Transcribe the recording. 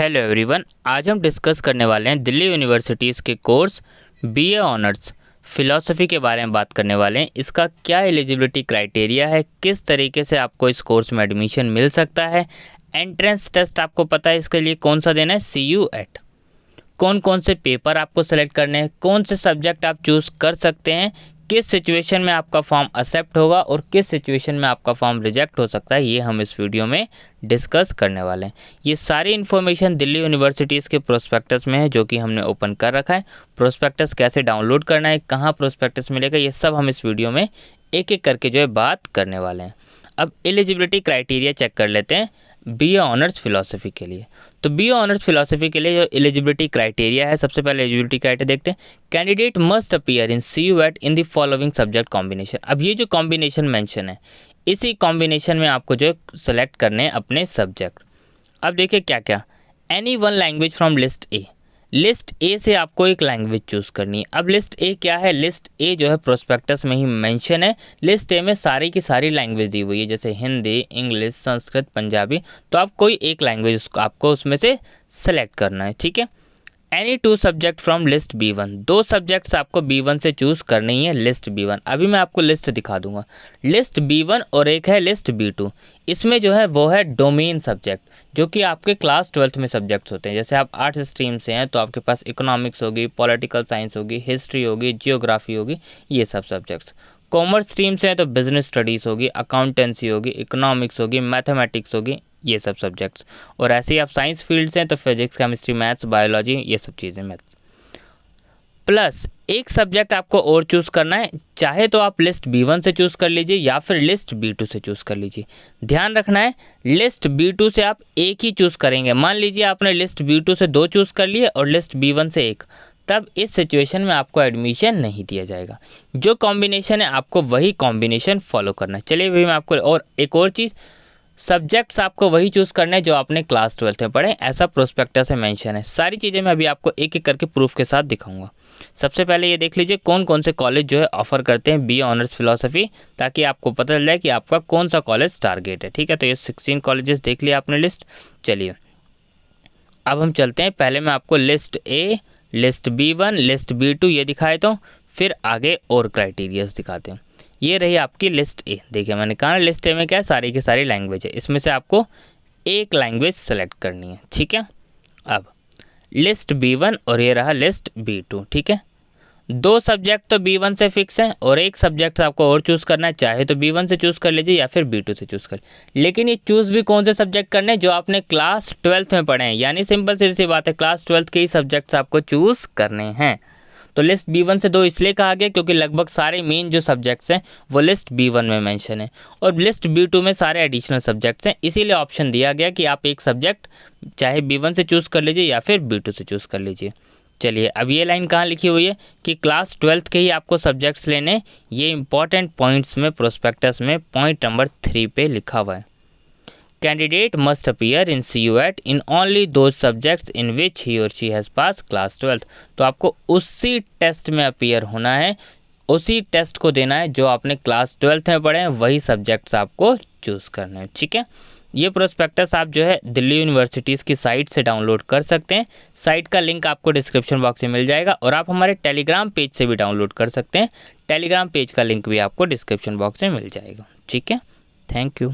Hello everyone, आज हम discuss करने वाले हैं दिल्ली यूनिवर्सिटीज़ के कोर्स बीए ऑनर्स फिलॉसफी के बारे में बात करने वाले हैं। इसका क्या एलिजिबिलिटी क्राइटेरिया है, किस तरीके से आपको इस कोर्स में एडमिशन मिल सकता है, एंट्रेंस टेस्ट आपको पता है इसके लिए कौन सा देना है, CUET, कौन कौन से पेपर आपको सेलेक्ट करने हैं, कौन से सब्जेक्ट आप चूज़ कर सकते हैं, किस सिचुएशन में आपका फॉर्म एक्सेप्ट होगा और किस सिचुएशन में आपका फॉर्म रिजेक्ट हो सकता है, ये हम इस वीडियो में डिस्कस करने वाले हैं। ये सारी इन्फॉर्मेशन दिल्ली यूनिवर्सिटीज़ के प्रोस्पेक्टस में है जो कि हमने ओपन कर रखा है। प्रोस्पेक्टस कैसे डाउनलोड करना है, कहाँ प्रोस्पेक्टस मिलेगा, ये सब हम इस वीडियो में एक एक करके जो है बात करने वाले हैं। अब एलिजिबिलिटी क्राइटेरिया चेक कर लेते हैं बीए ऑनर्स फिलॉसफी के लिए। तो बीए ऑनर्स फिलॉसफी के लिए जो एलिजिबिलिटी क्राइटेरिया है, सबसे पहले एलिजिबिलिटी क्राइटेरिया देखते हैं। Candidate must appear in CUET in the following subject combination. अब ये जो कॉम्बिनेशन मेंशन है, इसी कॉम्बिनेशन में आपको जो सेलेक्ट करने हैं अपने सब्जेक्ट। अब देखिए क्या क्या, any one language from list A. List A से आपको एक लैंग्वेज चूज करनी है। अब लिस्ट ए क्या है, लिस्ट ए जो है प्रोस्पेक्टस में ही मेंशन है। लिस्ट ए में सारी की सारी लैंग्वेज दी हुई है, जैसे हिंदी, इंग्लिश, संस्कृत, पंजाबी। तो आप कोई एक लैंग्वेज आपको उसमें से सेलेक्ट करना है, ठीक है। Any two subject from list B1। दो सब्जेक्ट्स आपको B1 से चूज करनी है, लिस्ट B1। अभी मैं आपको लिस्ट दिखा दूंगा। लिस्ट B1 और एक है लिस्ट B2। इसमें जो है वो है डोमेन सब्जेक्ट, जो कि आपके क्लास 12th में सब्जेक्ट्स होते हैं। जैसे आप आर्ट्स स्ट्रीम से हैं तो आपके पास इकोनॉमिक्स होगी, पॉलिटिकल साइंस होगी, हिस्ट्री होगी, जियोग्राफी होगी, ये सब सब्जेक्ट्स। कॉमर्स स्ट्रीम से हैं तो बिजनेस स्टडीज़ होगी, अकाउंटेंसी होगी, इकोनॉमिक्स होगी, मैथमेटिक्स होगी, ये सब सब्जेक्ट्स। और ऐसे ही आप साइंस फील्ड से हैं तो फिजिक्स, केमिस्ट्री, मैथ्स, बायोलॉजी, ये सब चीज़ें मैथ्स। प्लस एक सब्जेक्ट आपको और चूज करना है, चाहे तो आप लिस्ट B1 से चूज कर लीजिए या फिर लिस्ट B2 से चूज कर लीजिए। ध्यान रखना है, लिस्ट B2 से आप एक ही चूज करेंगे। मान लीजिए आपने लिस्ट B2 से 2 चूज कर लिए और लिस्ट B1 से 1, तब इस सिचुएशन में आपको एडमिशन नहीं दिया जाएगा। जो कॉम्बिनेशन है आपको वही कॉम्बिनेशन फॉलो करना है। चलिए भाई मैं आपको और एक और चीज़, सब्जेक्ट्स आपको वही चूज करने हैं जो आपने क्लास 12th में पढ़े, ऐसा प्रोस्पेक्टस में मेंशन है। सारी चीज़ें मैं अभी आपको एक एक करके प्रूफ के साथ दिखाऊंगा। सबसे पहले ये देख लीजिए कौन कौन से कॉलेज जो है ऑफर करते हैं बीए ऑनर्स फिलॉसफी, ताकि आपको पता चल जाए कि आपका कौन सा कॉलेज टारगेट है, ठीक है। तो ये 16 कॉलेजेस देख लिया आपने लिस्ट। चलिए अब हम चलते हैं, पहले मैं आपको list A, list B1, list B2 ये दिखाए तो फिर आगे और क्राइटेरियाज दिखाते हैं। ये रही आपकी लिस्ट ए। देखिए मैंने कहा लिस्ट ए में क्या है, सारी की सारी लैंग्वेज है, इसमें से आपको एक लैंग्वेज सेलेक्ट करनी है, ठीक है। अब लिस्ट B1 और ये रहा लिस्ट B2, ठीक है। दो सब्जेक्ट तो B1 से फिक्स है और एक सब्जेक्ट आपको और चूज करना है, चाहे तो B1 से चूज कर लीजिए या फिर B2 से चूज कर। लेकिन ये चूज भी कौन से सब्जेक्ट करने हैं, जो आपने क्लास 12th में पढ़े हैं। यानी सिंपल सी बात है, क्लास 12th के ही सब्जेक्ट्स आपको चूज करने हैं। तो लिस्ट B1 से 2 इसलिए कहा गया क्योंकि लगभग सारे मेन जो सब्जेक्ट्स हैं वो लिस्ट B1 में मेंशन है और लिस्ट B2 में सारे एडिशनल सब्जेक्ट्स हैं। इसीलिए ऑप्शन दिया गया कि आप एक सब्जेक्ट चाहे B1 से चूज कर लीजिए या फिर B2 से चूज कर लीजिए। चलिए अब ये लाइन कहाँ लिखी हुई है कि क्लास 12th के ही आपको सब्जेक्ट्स लेने, ये इंपॉर्टेंट पॉइंट्स में प्रोस्पेक्टस में पॉइंट नंबर 3 पे लिखा हुआ है। Candidate must appear in CUET in only those subjects in which he और she has pass class 12th। तो आपको उसी टेस्ट में अपीयर होना है, उसी टेस्ट को देना है जो आपने क्लास 12th में पढ़े हैं, वही सब्जेक्ट्स आपको चूज करना है, ठीक है। ये प्रोस्पेक्टस आप जो है दिल्ली यूनिवर्सिटीज़ की साइट से डाउनलोड कर सकते हैं। साइट का लिंक आपको डिस्क्रिप्शन बॉक्स में मिल जाएगा और आप हमारे टेलीग्राम पेज से भी डाउनलोड कर सकते हैं। टेलीग्राम पेज का लिंक भी आपको डिस्क्रिप्शन बॉक्स में मिल जाएगा, ठीक है। Thank you.